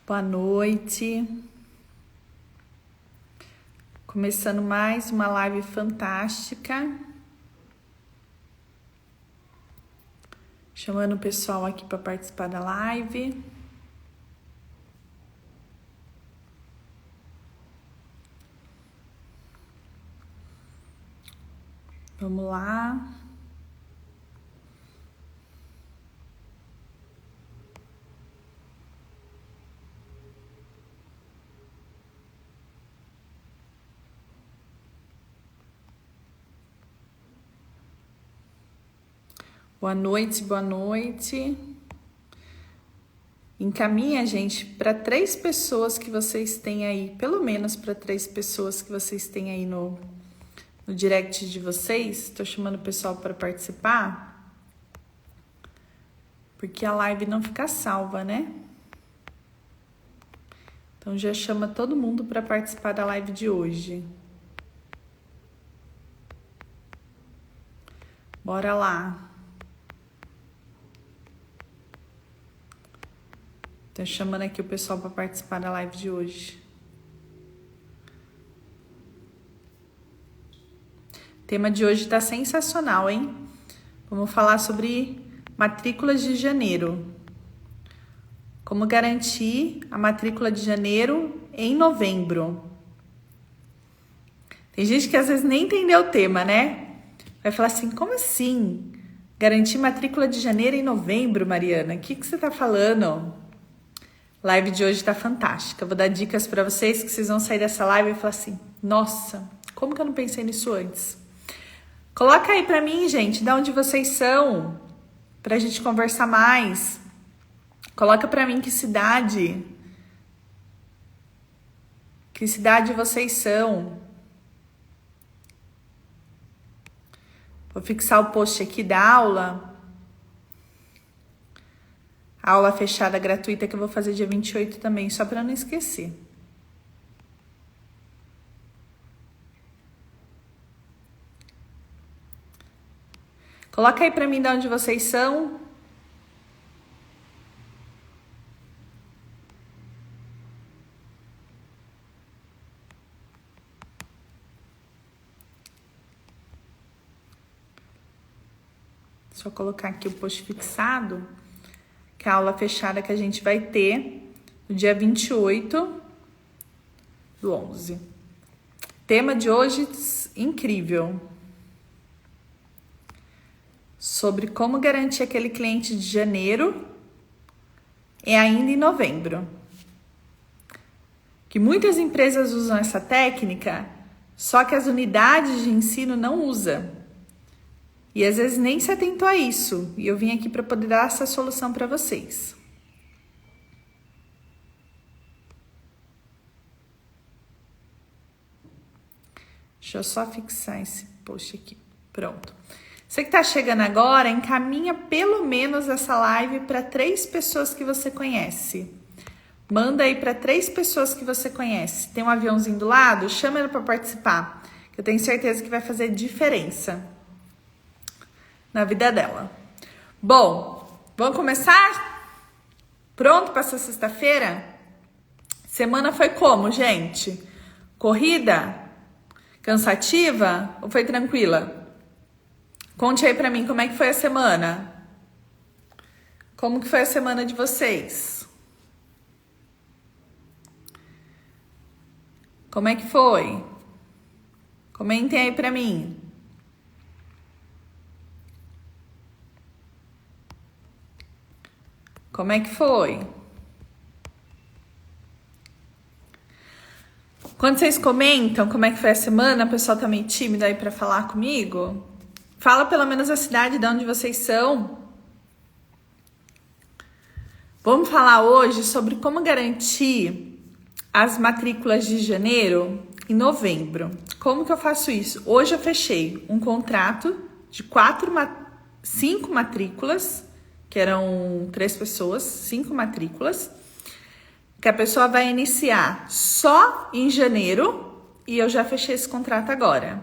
Boa noite. Começando mais uma live fantástica. Chamando o pessoal aqui para participar da live. Vamos lá. Boa noite, boa noite. Encaminha, gente, para 3 pessoas que vocês têm aí, pelo menos para 3 pessoas que vocês têm aí no direct de vocês. Estou chamando o pessoal para participar, porque a live não fica salva, né? Então já chama todo mundo para participar da live de hoje. Bora lá. Tô chamando aqui o pessoal para participar da live de hoje. O tema de hoje tá sensacional, hein? Vamos falar sobre matrículas de janeiro. Como garantir a matrícula de janeiro em novembro. Tem gente que às vezes nem entendeu o tema, né? Vai falar assim, como assim? Garantir matrícula de janeiro em novembro, Mariana? O que você tá falando? Live de hoje tá fantástica. Vou dar dicas para vocês que vocês vão sair dessa live e falar assim, nossa, como que eu não pensei nisso antes? Coloca aí para mim, gente, de onde vocês são, pra gente conversar mais. Coloca para mim que cidade vocês são. Vou fixar o post aqui da aula. A aula fechada gratuita que eu vou fazer dia 28 também, só para não esquecer. Coloca aí para mim de onde vocês são. Deixa eu colocar aqui o post fixado. Que é a aula fechada que a gente vai ter no dia 28/11. Tema de hoje incrível. Sobre como garantir aquele cliente de janeiro e ainda em novembro. Que muitas empresas usam essa técnica, só que as unidades de ensino não usam. E às vezes nem se atentou a isso. E eu vim aqui para poder dar essa solução para vocês. Deixa eu só fixar esse post aqui. Pronto. Você que está chegando agora, encaminha pelo menos essa live para 3 pessoas que você conhece. Manda aí para 3 pessoas que você conhece. Tem um aviãozinho do lado? Chama ela para participar. Que eu tenho certeza que vai fazer diferença na vida dela. Bom, vamos começar? Pronto para essa sexta-feira? Semana foi como, gente? Corrida? Cansativa? Ou foi tranquila? Conte aí para mim como é que foi a semana. Como que foi a semana de vocês? Como é que foi? Comentem aí para mim. Como é que foi? Quando vocês comentam como é que foi a semana, o pessoal tá meio tímido aí para falar comigo. Fala pelo menos a cidade de onde vocês são. Vamos falar hoje sobre como garantir as matrículas de janeiro e novembro. Como que eu faço isso? Hoje eu fechei um contrato de 5 matrículas, que eram 3 pessoas, 5 matrículas, que a pessoa vai iniciar só em janeiro e eu já fechei esse contrato agora.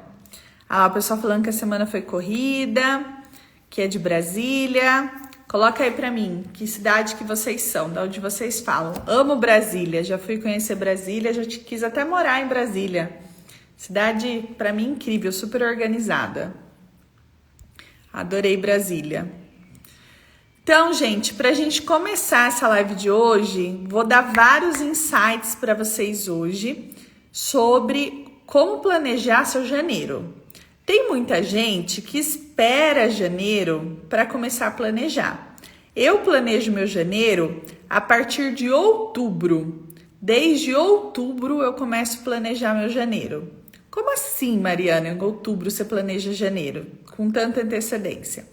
A pessoa falando que a semana foi corrida, que é de Brasília, Coloca aí pra mim, que cidade que vocês são, de onde vocês falam. Amo Brasília, já fui conhecer Brasília, já quis até morar em Brasília. Cidade, pra mim, incrível, super organizada. Adorei Brasília. Então, gente, pra gente começar essa live de hoje, vou dar vários insights pra vocês hoje sobre como planejar seu janeiro. Tem muita gente que espera janeiro para começar a planejar. Eu planejo meu janeiro a partir de outubro. Desde outubro eu começo a planejar meu janeiro. Como assim, Mariana? Em outubro você planeja janeiro com tanta antecedência?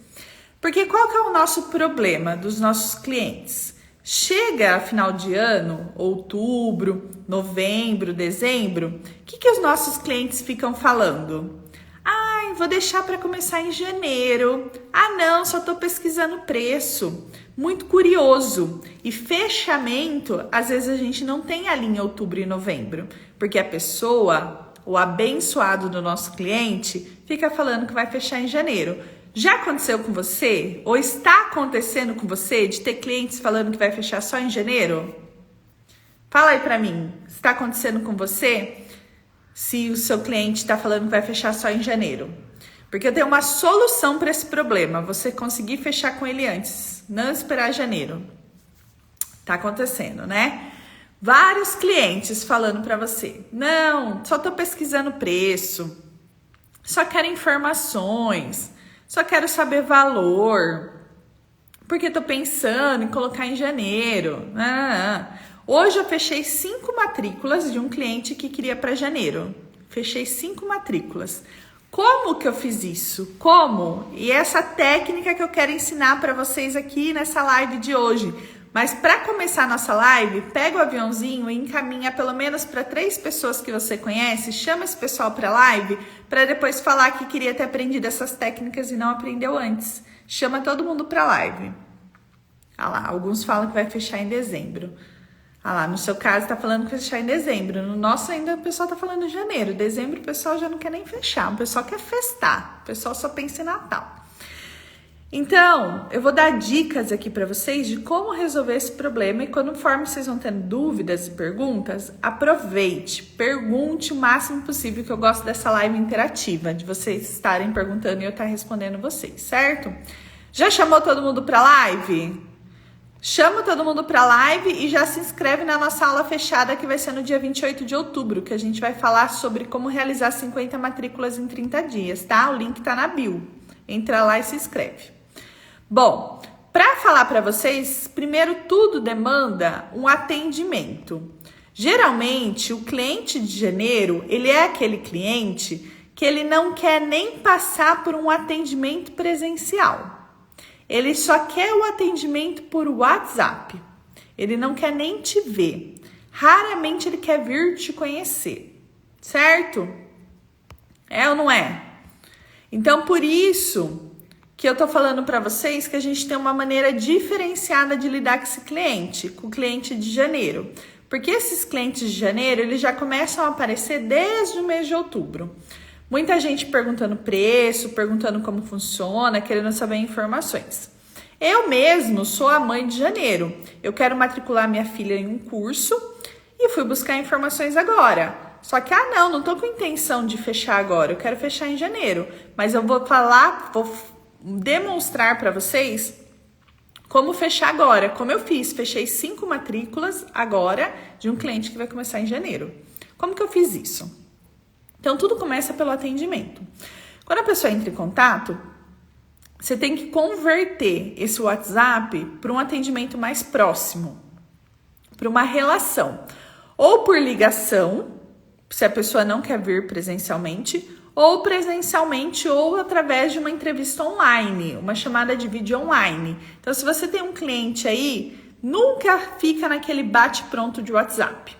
Porque qual que é o nosso problema dos nossos clientes? Chega a final de ano, outubro, novembro, dezembro, o que os nossos clientes ficam falando? Ai, vou deixar para começar em janeiro. Ah, não, só estou pesquisando preço. Muito curioso. E fechamento, às vezes a gente não tem ali em outubro e novembro, porque a pessoa, o abençoado do nosso cliente, fica falando que vai fechar em janeiro. Já aconteceu com você? Ou está acontecendo com você de ter clientes falando que vai fechar só em janeiro? Fala aí para mim. Está acontecendo com você? Se o seu cliente está falando que vai fechar só em janeiro. Porque eu tenho uma solução para esse problema. Você conseguir fechar com ele antes. Não esperar janeiro. Tá acontecendo, né? Vários clientes falando para você. Não, só tô pesquisando preço. Só quero informações. Só quero saber valor. Porque tô pensando em colocar em janeiro. Hoje eu fechei 5 matrículas de um cliente que queria para janeiro. Fechei 5 matrículas. Como que eu fiz isso? Como? E essa técnica que eu quero ensinar para vocês aqui nessa live de hoje. Mas para começar a nossa live, pega o aviãozinho e encaminha pelo menos para 3 pessoas que você conhece. Chama esse pessoal para a live para depois falar que queria ter aprendido essas técnicas e não aprendeu antes. Chama todo mundo para a live. Ah lá, alguns falam que vai fechar em dezembro. Ah lá, no seu caso tá falando que vai fechar em dezembro. No nosso ainda o pessoal tá falando em janeiro. Dezembro o pessoal já não quer nem fechar. O pessoal quer festar. O pessoal só pensa em Natal. Então, eu vou dar dicas aqui para vocês de como resolver esse problema. E conforme vocês vão tendo dúvidas e perguntas, aproveite. Pergunte o máximo possível, que eu gosto dessa live interativa. De vocês estarem perguntando e eu estar respondendo vocês, certo? Já chamou todo mundo pra live? Chama todo mundo para a live e já se inscreve na nossa aula fechada que vai ser no dia 28 de outubro, que a gente vai falar sobre como realizar 50 matrículas em 30 dias, tá? O link tá na bio. Entra lá e se inscreve. Bom, para falar para vocês, primeiro tudo demanda um atendimento. Geralmente, o cliente de janeiro, ele é aquele cliente que ele não quer nem passar por um atendimento presencial. Ele só quer o atendimento por WhatsApp. Ele não quer nem te ver. Raramente ele quer vir te conhecer. Certo? É ou não é? Então, por isso que eu tô falando para vocês que a gente tem uma maneira diferenciada de lidar com esse cliente, com o cliente de janeiro. Porque esses clientes de janeiro, eles já começam a aparecer desde o mês de outubro. Muita gente perguntando preço, perguntando como funciona, querendo saber informações. Eu mesmo sou a mãe de janeiro. Eu quero matricular minha filha em um curso e fui buscar informações agora. Só que, não tô com intenção de fechar agora, eu quero fechar em janeiro. Mas eu vou demonstrar para vocês como fechar agora. Como eu fiz, fechei 5 matrículas agora de um cliente que vai começar em janeiro. Como que eu fiz isso? Então, tudo começa pelo atendimento. Quando a pessoa entra em contato, você tem que converter esse WhatsApp para um atendimento mais próximo, para uma relação. Ou por ligação, se a pessoa não quer vir presencialmente, ou presencialmente, ou através de uma entrevista online, uma chamada de vídeo online. Então, se você tem um cliente aí, nunca fica naquele bate-pronto de WhatsApp.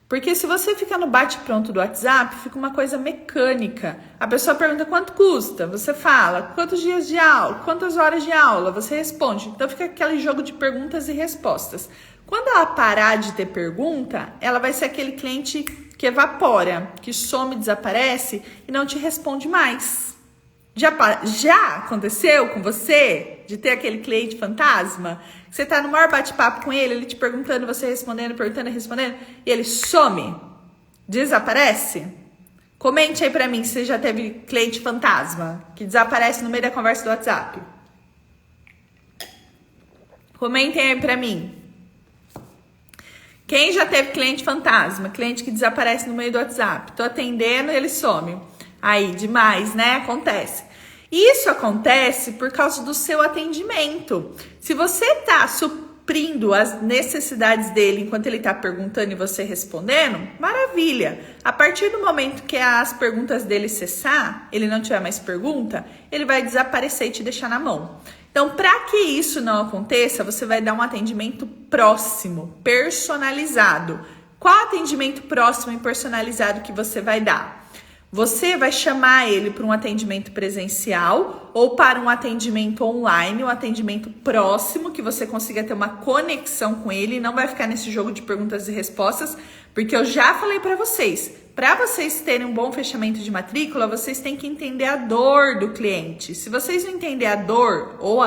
Porque se você ficar no bate-pronto do WhatsApp, fica uma coisa mecânica. A pessoa pergunta quanto custa, você fala quantos dias de aula, quantas horas de aula, você responde. Então fica aquele jogo de perguntas e respostas. Quando ela parar de ter pergunta, ela vai ser aquele cliente que evapora, que some, desaparece e não te responde mais. Já aconteceu com você? de ter aquele cliente fantasma? Você tá no maior bate-papo com ele te perguntando, você respondendo, perguntando e respondendo, e ele some, desaparece? Comente aí pra mim se você já teve cliente fantasma, que desaparece no meio da conversa do WhatsApp. Comentem aí pra mim. Quem já teve cliente fantasma, cliente que desaparece no meio do WhatsApp? Tô atendendo e ele some. Aí, demais, né? Acontece. Isso acontece por causa do seu atendimento. Se você tá suprindo as necessidades dele enquanto ele tá perguntando e você respondendo, maravilha. A partir do momento que as perguntas dele cessar, ele não tiver mais pergunta, ele vai desaparecer e te deixar na mão. Então, para que isso não aconteça, você vai dar um atendimento próximo, personalizado. Qual atendimento próximo e personalizado que você vai dar? Você vai chamar ele para um atendimento presencial ou para um atendimento online, um atendimento próximo, que você consiga ter uma conexão com ele e não vai ficar nesse jogo de perguntas e respostas, porque eu já falei para vocês terem um bom fechamento de matrícula, vocês têm que entender a dor do cliente. Se vocês não entenderem a dor ou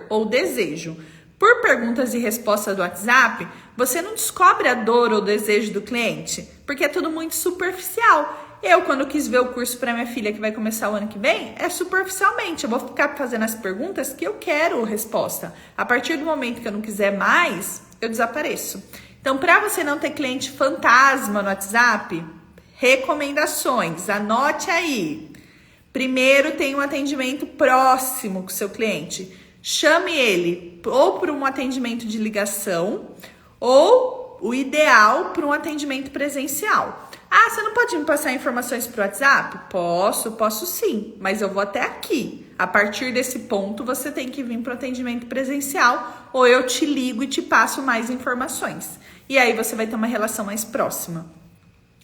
o desejo por perguntas e respostas do WhatsApp, você não descobre a dor ou o desejo do cliente, porque é tudo muito superficial. Eu, quando quis ver o curso para minha filha que vai começar o ano que vem, é superficialmente. Eu vou ficar fazendo as perguntas que eu quero resposta. A partir do momento que eu não quiser mais, eu desapareço. Então, para você não ter cliente fantasma no WhatsApp, recomendações, anote aí. Primeiro, tem um atendimento próximo com o seu cliente. Chame ele ou para um atendimento de ligação ou o ideal para um atendimento presencial. Ah, você não pode me passar informações para o WhatsApp? Posso sim, mas eu vou até aqui. A partir desse ponto, você tem que vir para o atendimento presencial ou eu te ligo e te passo mais informações. E aí você vai ter uma relação mais próxima.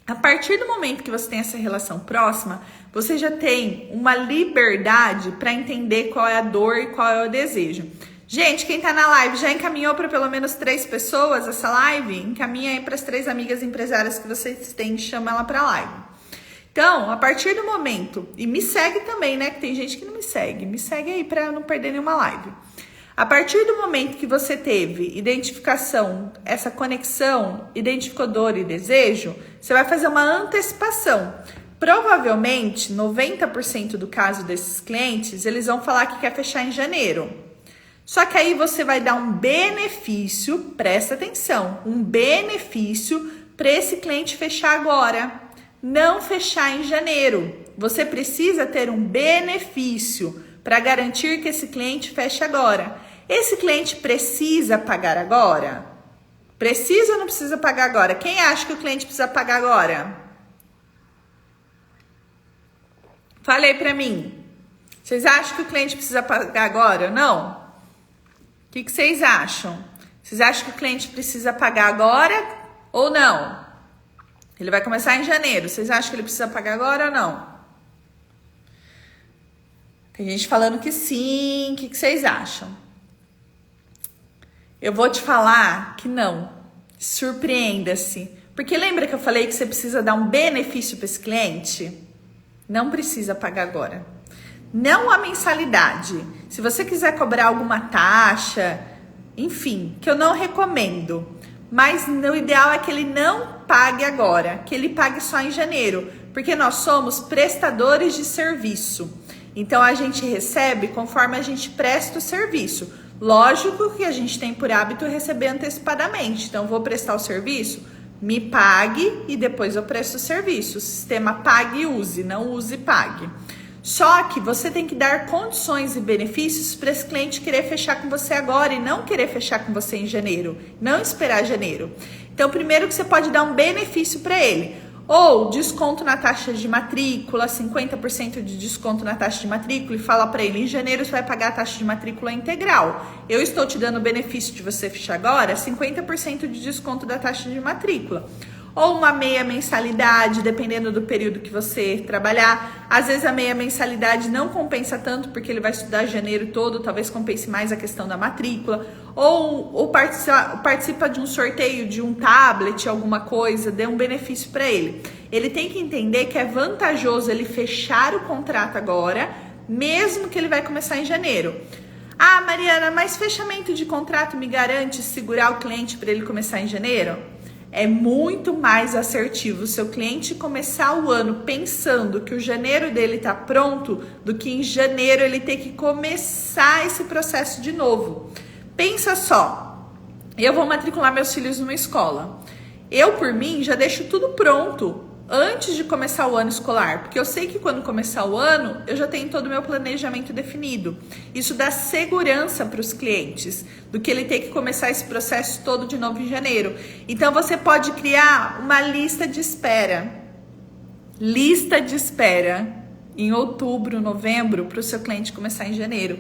A partir do momento que você tem essa relação próxima, você já tem uma liberdade para entender qual é a dor e qual é o desejo. Gente, quem tá na live já encaminhou para pelo menos 3 pessoas essa live? Encaminha aí para as 3 amigas empresárias que vocês têm, chama ela para live. Então, a partir do momento, e me segue também, né, que tem gente que não me segue aí para não perder nenhuma live. A partir do momento que você teve identificação, essa conexão, identificou dor e desejo, você vai fazer uma antecipação. Provavelmente, 90% do caso desses clientes, eles vão falar que quer fechar em janeiro. Só que aí você vai dar um benefício, presta atenção, um benefício para esse cliente fechar agora, não fechar em janeiro. Você precisa ter um benefício para garantir que esse cliente feche agora. Esse cliente precisa pagar agora? Precisa ou não precisa pagar agora? Quem acha que o cliente precisa pagar agora? Falei para mim. Vocês acham que o cliente precisa pagar agora ou não? O que vocês acham? Vocês acham que o cliente precisa pagar agora ou não? Ele vai começar em janeiro. Vocês acham que ele precisa pagar agora ou não? Tem gente falando que sim. O que vocês acham? Eu vou te falar que não. Surpreenda-se. Porque lembra que eu falei que você precisa dar um benefício para esse cliente? Não precisa pagar agora. Não a mensalidade. Se você quiser cobrar alguma taxa, enfim, que eu não recomendo. Mas o ideal é que ele não pague agora, que ele pague só em janeiro. Porque nós somos prestadores de serviço. Então a gente recebe conforme a gente presta o serviço. Lógico que a gente tem por hábito receber antecipadamente. Então vou prestar o serviço, me pague e depois eu presto o serviço. O sistema pague e use, não use e pague. Só que você tem que dar condições e benefícios para esse cliente querer fechar com você agora e não querer fechar com você em janeiro, não esperar janeiro. Então, primeiro que você pode dar um benefício para ele, ou desconto na taxa de matrícula, 50% de desconto na taxa de matrícula e fala para ele, em janeiro você vai pagar a taxa de matrícula integral. Eu estou te dando o benefício de você fechar agora, 50% de desconto da taxa de matrícula. Ou uma meia mensalidade, dependendo do período que você trabalhar. Às vezes a meia mensalidade não compensa tanto, porque ele vai estudar janeiro todo, talvez compense mais a questão da matrícula. Ou participa de um sorteio de um tablet, alguma coisa, dê um benefício para ele. Ele tem que entender que é vantajoso ele fechar o contrato agora, mesmo que ele vai começar em janeiro. Ah, Mariana, mas fechamento de contrato me garante segurar o cliente para ele começar em janeiro? É muito mais assertivo o seu cliente começar o ano pensando que o janeiro dele está pronto do que em janeiro ele ter que começar esse processo de novo. Pensa só, eu vou matricular meus filhos numa escola. Eu, por mim, já deixo tudo pronto antes de começar o ano escolar, porque eu sei que quando começar o ano, eu já tenho todo o meu planejamento definido. Isso dá segurança para os clientes, do que ele ter que começar esse processo todo de novo em janeiro. Então, você pode criar uma lista de espera. Lista de espera em outubro, novembro, para o seu cliente começar em janeiro.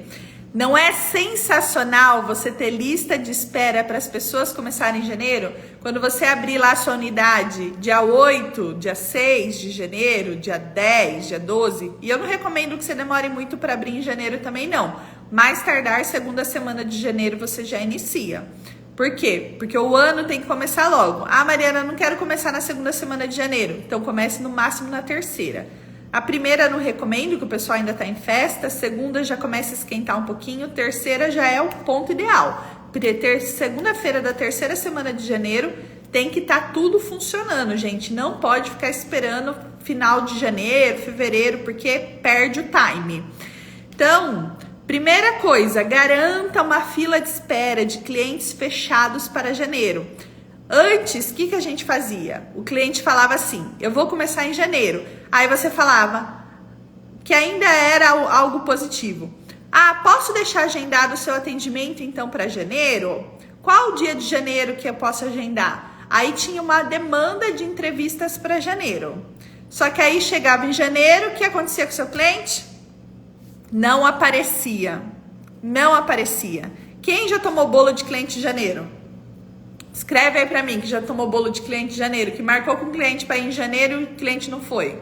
Não é sensacional você ter lista de espera para as pessoas começarem em janeiro? Quando você abrir lá a sua unidade, dia 8, dia 6 de janeiro, dia 10, dia 12, e eu não recomendo que você demore muito para abrir em janeiro também não. Mais tardar, segunda semana de janeiro você já inicia. Por quê? Porque o ano tem que começar logo. Ah, Mariana, não quero começar na segunda semana de janeiro. Então comece no máximo na terceira. A primeira eu não recomendo, que o pessoal ainda está em festa. A segunda já começa a esquentar um pouquinho. Terceira já é o ponto ideal. Segunda-feira da terceira semana de janeiro tem que estar tudo funcionando, gente. Não pode ficar esperando final de janeiro, fevereiro, porque perde o time. Então, primeira coisa, garanta uma fila de espera de clientes fechados para janeiro. Antes, o que a gente fazia? O cliente falava assim, eu vou começar em janeiro. Aí você falava que ainda era algo positivo. Ah, posso deixar agendado o seu atendimento então para janeiro? Qual o dia de janeiro que eu posso agendar? Aí tinha uma demanda de entrevistas para janeiro. Só que aí chegava em janeiro, o que acontecia com o seu cliente? Não aparecia. Não aparecia. Quem já tomou bolo de cliente em janeiro? Escreve aí pra mim que já tomou bolo de cliente em janeiro, que marcou com o cliente para ir em janeiro e o cliente não foi.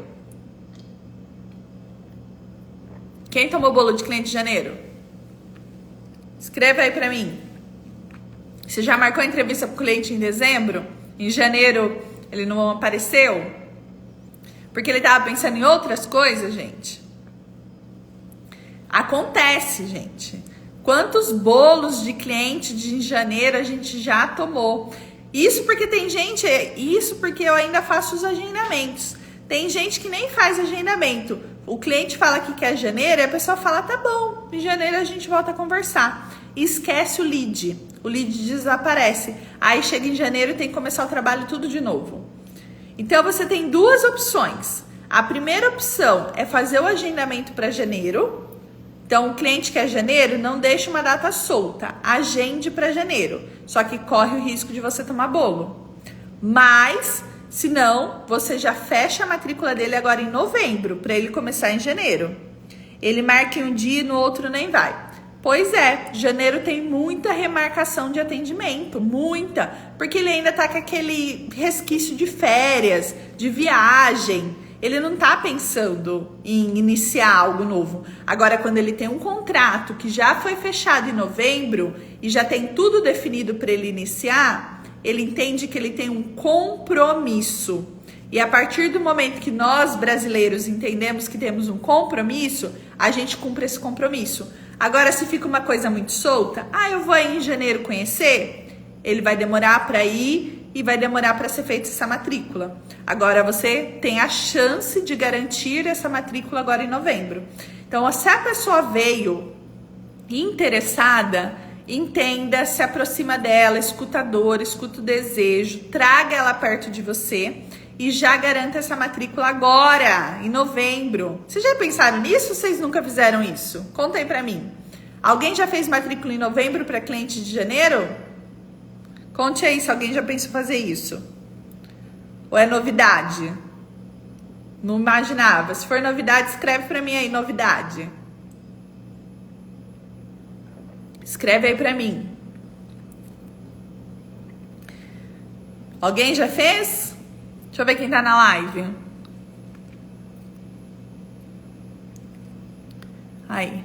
Quem tomou bolo de cliente em janeiro? Escreve aí pra mim. Você já marcou a entrevista com o cliente em dezembro? Em janeiro ele não apareceu? Porque ele tava pensando em outras coisas, gente. Acontece, gente. Quantos bolos de cliente de janeiro a gente já tomou? Isso porque tem gente, isso porque eu ainda faço os agendamentos. Tem gente que nem faz agendamento. O cliente fala que quer janeiro e a pessoa fala, tá bom, em janeiro a gente volta a conversar. E esquece o lead desaparece. Aí chega em janeiro e tem que começar o trabalho tudo de novo. Então você tem duas opções. A primeira opção é fazer o agendamento para janeiro. Então, o cliente que é janeiro, não deixa uma data solta. Agende para janeiro. Só que corre o risco de você tomar bolo. Mas, se não, você já fecha a matrícula dele agora em novembro, para ele começar em janeiro. Ele marca em um dia e no outro nem vai. Pois é, janeiro tem muita remarcação de atendimento, muita. Porque ele ainda tá com aquele resquício de férias, de viagem. Ele não tá pensando em iniciar algo novo. Agora, quando ele tem um contrato que já foi fechado em novembro e já tem tudo definido para ele iniciar, ele entende que ele tem um compromisso. E a partir do momento que nós, brasileiros, entendemos que temos um compromisso, a gente cumpre esse compromisso. Agora, se fica uma coisa muito solta, eu vou aí em janeiro conhecer, ele vai demorar para ir e vai demorar para ser feita essa matrícula. Agora você tem a chance de garantir essa matrícula agora em novembro. Então, se a pessoa veio interessada, entenda, se aproxima dela, escuta a dor, escuta o desejo, traga ela perto de você e já garanta essa matrícula agora, em novembro. Vocês já pensaram nisso ou vocês nunca fizeram isso? Conta aí pra mim. Alguém já fez matrícula em novembro para cliente de janeiro? Conte aí se alguém já pensou fazer isso. Ou é novidade? Não imaginava. Se for novidade, escreve pra mim aí, novidade. Escreve aí pra mim. Alguém já fez? Deixa eu ver quem tá na live. Aí.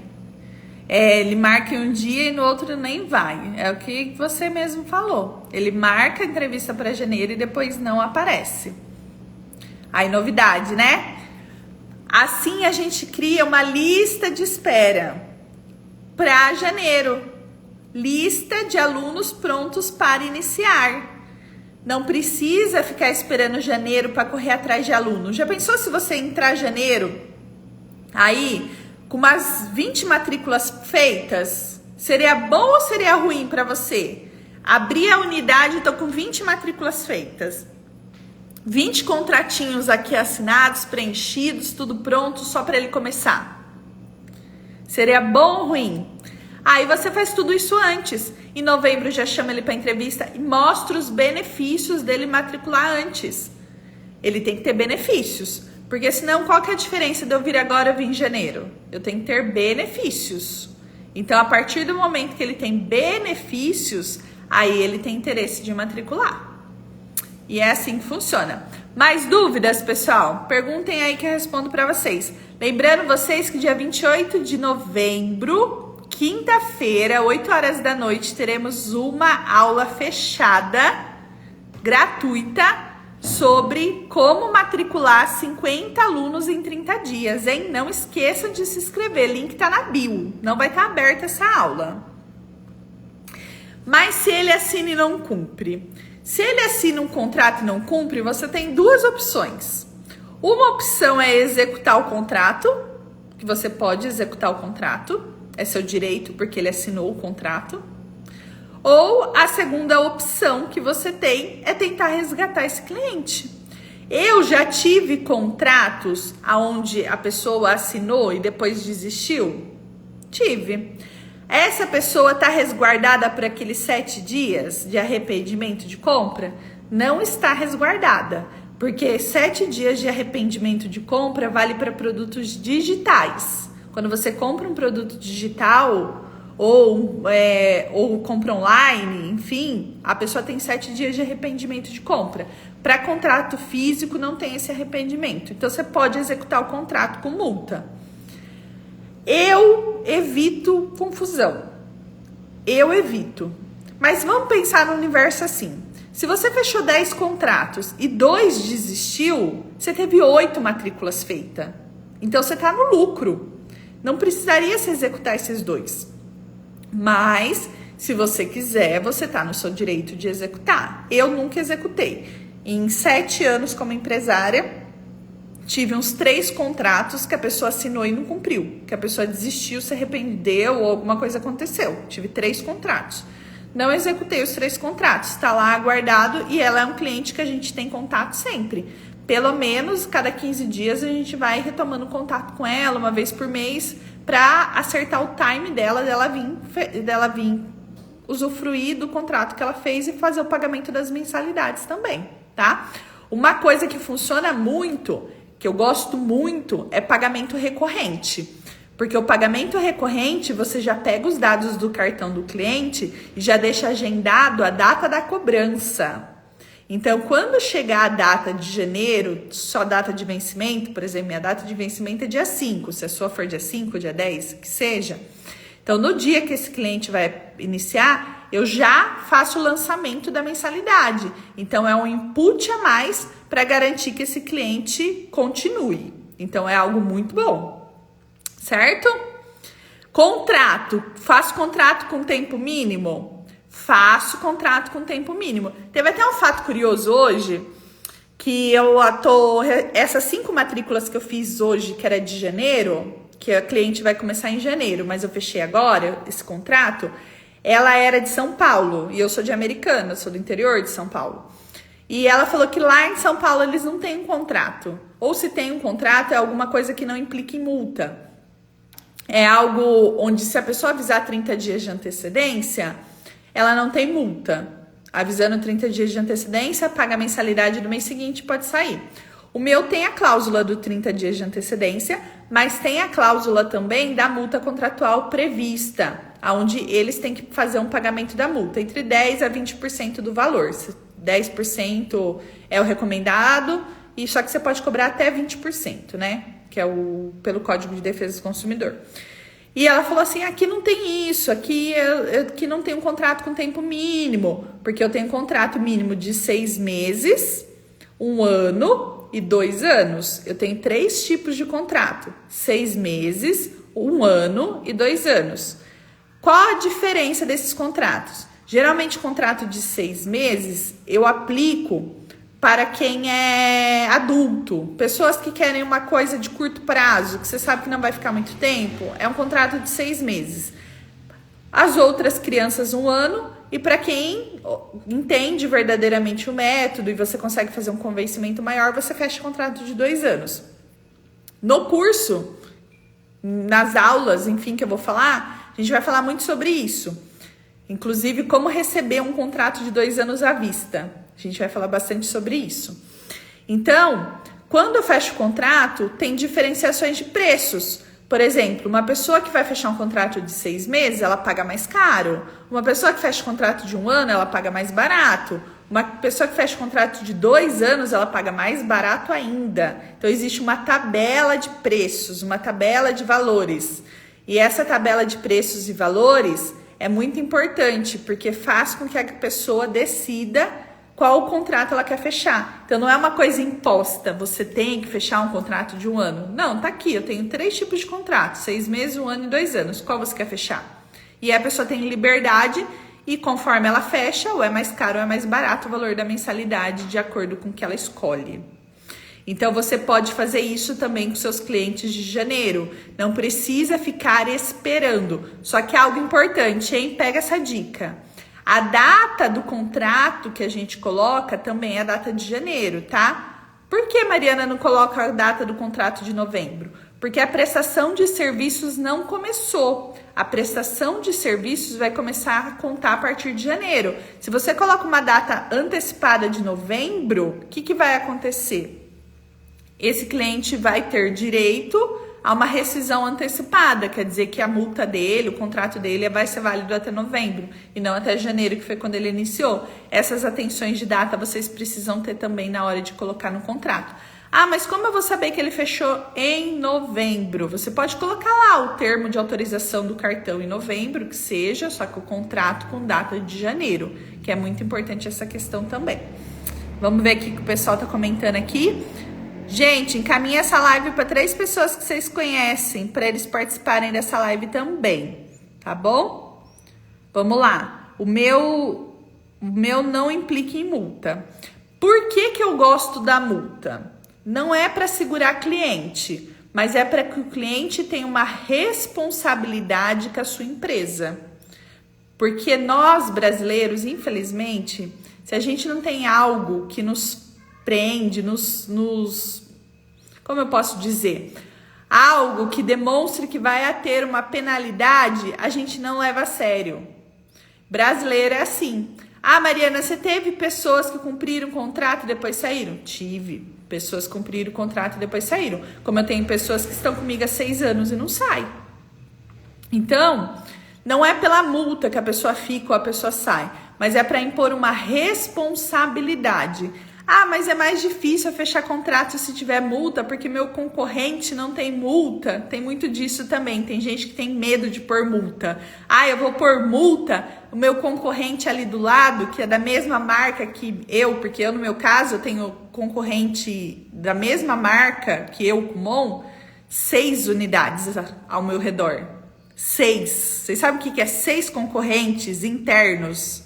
Ele marca em um dia e no outro nem vai. É o que você mesmo falou. Ele marca a entrevista para janeiro e depois não aparece. Aí, novidade, né? Assim a gente cria uma lista de espera para janeiro. Lista de alunos prontos para iniciar. Não precisa ficar esperando janeiro para correr atrás de aluno. Já pensou se você entrar janeiro, aí, com umas 20 matrículas feitas? Seria bom ou seria ruim para você? Abri a unidade, estou com 20 matrículas feitas. 20 contratinhos aqui assinados, preenchidos, tudo pronto, só para ele começar. Seria bom ou ruim? Aí você faz tudo isso antes. Em novembro já chama ele para entrevista e mostra os benefícios dele matricular antes. Ele tem que ter benefícios, porque senão qual que é a diferença de eu vir agora e vir em janeiro? Eu tenho que ter benefícios. Então, a partir do momento que ele tem benefícios, aí ele tem interesse de matricular. E é assim que funciona. Mais dúvidas, pessoal? Perguntem aí que eu respondo para vocês. Lembrando vocês que dia 28 de novembro... quinta-feira, 8 horas da noite, teremos uma aula fechada, gratuita, sobre como matricular 50 alunos em 30 dias, hein? Não esqueçam de se inscrever, link tá na bio, não vai estar aberta essa aula. Mas se ele assina e não cumpre? Se ele assina um contrato e não cumpre, você tem duas opções. Uma opção é executar o contrato, que você pode executar o contrato, é seu direito, porque ele assinou o contrato. Ou a segunda opção que você tem é tentar resgatar esse cliente. Eu já tive contratos onde a pessoa assinou e depois desistiu? Tive. Essa pessoa está resguardada por aqueles 7 dias de arrependimento de compra? Não está resguardada, porque 7 dias de arrependimento de compra vale para produtos digitais. Quando você compra um produto digital ou compra online, enfim, a pessoa tem 7 dias de arrependimento de compra. Para contrato físico não tem esse arrependimento. Então você pode executar o contrato com multa. Eu evito confusão. Eu evito. Mas vamos pensar no universo assim. Se você fechou 10 contratos e 2 desistiu, você teve 8 matrículas feitas. Então você está no lucro. Não precisaria se executar esses 2. Mas, se você quiser, você está no seu direito de executar. Eu nunca executei. Em 7 anos como empresária, tive uns 3 contratos que a pessoa assinou e não cumpriu. Que a pessoa desistiu, se arrependeu ou alguma coisa aconteceu. Tive 3 contratos. Não executei os 3 contratos. Está lá aguardado e ela é um cliente que a gente tem contato sempre. Pelo menos, cada 15 dias, a gente vai retomando contato com ela, uma vez por mês, para acertar o time dela vir usufruir do contrato que ela fez e fazer o pagamento das mensalidades também, tá? Uma coisa que funciona muito, que eu gosto muito, é pagamento recorrente. Porque o pagamento recorrente, você já pega os dados do cartão do cliente e já deixa agendado a data da cobrança. Então, quando chegar a data de janeiro, só data de vencimento, por exemplo, minha data de vencimento é dia 5, se a sua for dia 5, dia 10, que seja. Então, no dia que esse cliente vai iniciar, eu já faço o lançamento da mensalidade. Então, é um input a mais para garantir que esse cliente continue. Então, é algo muito bom, certo? Contrato, faço contrato com tempo mínimo? Faço contrato com tempo mínimo. Teve até um fato curioso hoje, que essas 5 matrículas que eu fiz hoje, que era de janeiro, que a cliente vai começar em janeiro, mas eu fechei agora esse contrato, ela era de São Paulo, e eu sou de Americana, sou do interior de São Paulo. E ela falou que lá em São Paulo eles não têm um contrato. Ou se tem um contrato, é alguma coisa que não implica em multa. É algo onde se a pessoa avisar 30 dias de antecedência, ela não tem multa. Avisando 30 dias de antecedência, paga a mensalidade do mês seguinte, pode sair. O meu tem a cláusula do 30 dias de antecedência, mas tem a cláusula também da multa contratual prevista, onde eles têm que fazer um pagamento da multa, entre 10% a 20% do valor. 10% é o recomendado, e só que você pode cobrar até 20%, né? Que é pelo Código de Defesa do Consumidor. E ela falou assim, aqui não tem isso, aqui não tem um contrato com tempo mínimo, porque eu tenho um contrato mínimo de 6 meses, 1 ano e 2 anos. Eu tenho 3 tipos de contrato, 6 meses, 1 ano e 2 anos. Qual a diferença desses contratos? Geralmente, contrato de 6 meses eu aplico para quem é adulto. Pessoas que querem uma coisa de curto prazo, que você sabe que não vai ficar muito tempo, é um contrato de 6 meses. As outras crianças, 1 ano. E para quem entende verdadeiramente o método e você consegue fazer um convencimento maior, você fecha contrato de 2 anos. No curso, nas aulas, enfim, que eu vou falar, a gente vai falar muito sobre isso. Inclusive, como receber um contrato de 2 anos à vista. A gente vai falar bastante sobre isso. Então, quando eu fecho o contrato, tem diferenciações de preços. Por exemplo, uma pessoa que vai fechar um contrato de 6 meses, ela paga mais caro. Uma pessoa que fecha um contrato de 1 ano, ela paga mais barato. Uma pessoa que fecha um contrato de 2 anos, ela paga mais barato ainda. Então, existe uma tabela de preços, uma tabela de valores. E essa tabela de preços e valores é muito importante, porque faz com que a pessoa decida qual contrato ela quer fechar. Então, não é uma coisa imposta, você tem que fechar um contrato de 1 ano. Não, tá aqui, eu tenho 3 tipos de contrato, 6 meses, 1 ano e 2 anos. Qual você quer fechar? E a pessoa tem liberdade e conforme ela fecha, ou é mais caro ou é mais barato o valor da mensalidade, de acordo com o que ela escolhe. Então, você pode fazer isso também com seus clientes de janeiro. Não precisa ficar esperando. Só que é algo importante, hein? Pega essa dica. A data do contrato que a gente coloca também é a data de janeiro, tá? Por que, Mariana, não coloca a data do contrato de novembro? Porque a prestação de serviços não começou. A prestação de serviços vai começar a contar a partir de janeiro. Se você coloca uma data antecipada de novembro, o que vai acontecer? Esse cliente vai ter direito a uma rescisão antecipada, quer dizer que a multa dele, o contrato dele vai ser válido até novembro e não até janeiro, que foi quando ele iniciou. Essas atenções de data vocês precisam ter também na hora de colocar no contrato. Ah, mas como eu vou saber que ele fechou em novembro? Você pode colocar lá o termo de autorização do cartão em novembro, que seja, só que o contrato com data de janeiro, que é muito importante essa questão também. Vamos ver aqui o que o pessoal tá comentando aqui. Gente, encaminha essa live para 3 pessoas que vocês conhecem, para eles participarem dessa live também, tá bom? Vamos lá. O meu não implica em multa. Por que eu gosto da multa? Não é para segurar cliente, mas é para que o cliente tenha uma responsabilidade com a sua empresa. Porque nós, brasileiros, infelizmente, se a gente não tem algo que nos prende, como eu posso dizer? Algo que demonstre que vai ter uma penalidade, a gente não leva a sério. Brasileiro é assim. Ah, Mariana, você teve pessoas que cumpriram o contrato e depois saíram? Tive. Pessoas que cumpriram o contrato e depois saíram. Como eu tenho pessoas que estão comigo há 6 anos e não saem. Então, não é pela multa que a pessoa fica ou a pessoa sai, mas é para impor uma responsabilidade. Ah, mas é mais difícil eu fechar contrato se tiver multa, porque meu concorrente não tem multa. Tem muito disso também. Tem gente que tem medo de pôr multa. Ah, eu vou pôr multa, o meu concorrente ali do lado, que é da mesma marca que eu, porque eu, no meu caso, eu tenho concorrente da mesma marca que eu, Kumon, 6 unidades ao meu redor. 6. Vocês sabem o que é 6 concorrentes internos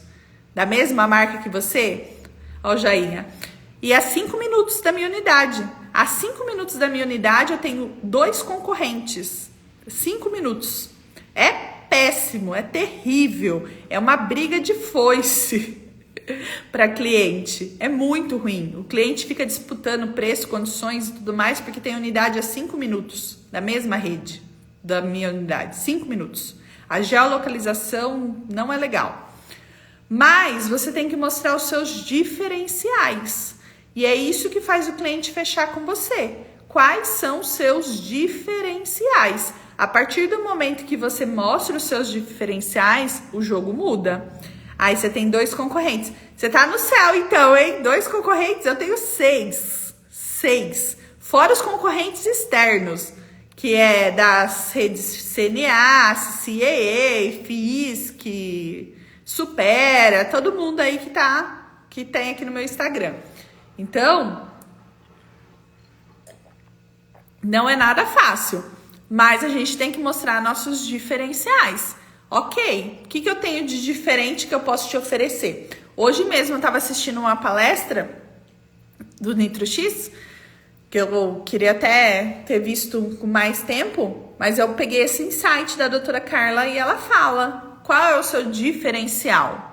da mesma marca que você? Ó, joinha. E a 5 minutos da minha unidade. A 5 minutos da minha unidade eu tenho 2 concorrentes. 5 minutos. É péssimo, é terrível. É uma briga de foice para cliente. É muito ruim. O cliente fica disputando preço, condições e tudo mais, porque tem unidade a 5 minutos da mesma rede da minha unidade. 5 minutos. A geolocalização não é legal. Mas você tem que mostrar os seus diferenciais. E é isso que faz o cliente fechar com você. Quais são os seus diferenciais? A partir do momento que você mostra os seus diferenciais, o jogo muda. Aí você tem 2 concorrentes. Você tá no céu então, hein? 2 concorrentes, eu tenho 6. 6. Fora os concorrentes externos, que é das redes CNA, CAA, FISC, Supera, todo mundo aí que tem aqui no meu Instagram. Então, não é nada fácil, mas a gente tem que mostrar nossos diferenciais. Ok, o que eu tenho de diferente que eu posso te oferecer? Hoje mesmo eu estava assistindo uma palestra do NitroX, que eu queria até ter visto com mais tempo, mas eu peguei esse insight da doutora Carla e ela fala, qual é o seu diferencial?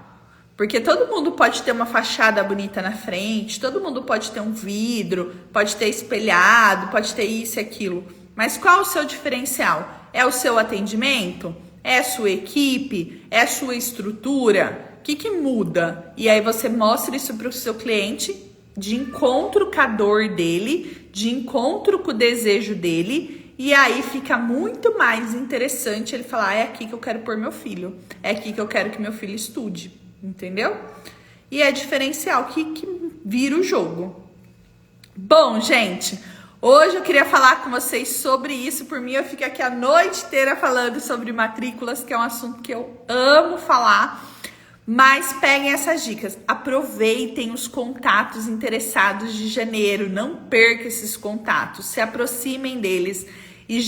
Porque todo mundo pode ter uma fachada bonita na frente, todo mundo pode ter um vidro, pode ter espelhado, pode ter isso e aquilo. Mas qual é o seu diferencial? É o seu atendimento? É a sua equipe? É a sua estrutura? O que muda? E aí você mostra isso para o seu cliente de encontro com a dor dele, de encontro com o desejo dele. E aí fica muito mais interessante ele falar, é aqui que eu quero pôr meu filho. É aqui que eu quero que meu filho estude. Entendeu? E é diferencial que vira o jogo. Bom, gente, hoje eu queria falar com vocês sobre isso. Por mim, eu fico aqui a noite inteira falando sobre matrículas, que é um assunto que eu amo falar. Mas peguem essas dicas, aproveitem os contatos interessados de janeiro, não percam esses contatos, se aproximem deles e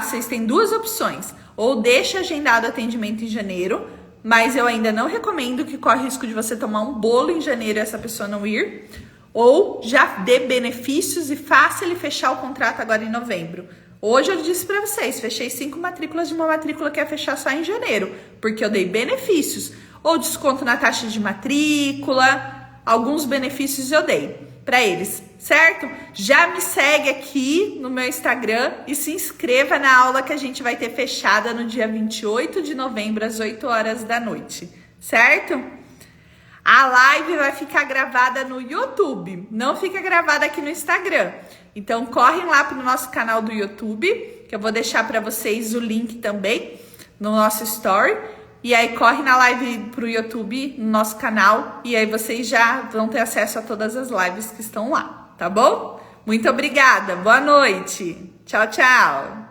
vocês têm duas opções, ou deixa agendado atendimento em janeiro, mas eu ainda não recomendo, que corre risco de você tomar um bolo em janeiro e essa pessoa não ir, ou já dê benefícios e faça ele fechar o contrato agora em novembro. Hoje eu disse para vocês, fechei 5 matrículas de uma matrícula que ia fechar só em janeiro, porque eu dei benefícios, ou desconto na taxa de matrícula, alguns benefícios eu dei para eles, certo? Já me segue aqui no meu Instagram e se inscreva na aula que a gente vai ter fechada no dia 28 de novembro, às 8 horas da noite, certo? A live vai ficar gravada no YouTube, não fica gravada aqui no Instagram. Então, correm lá para o nosso canal do YouTube, que eu vou deixar para vocês o link também no nosso story. E aí, corre na live para o YouTube, no nosso canal, e aí vocês já vão ter acesso a todas as lives que estão lá, tá bom? Muito obrigada, boa noite. Tchau, tchau.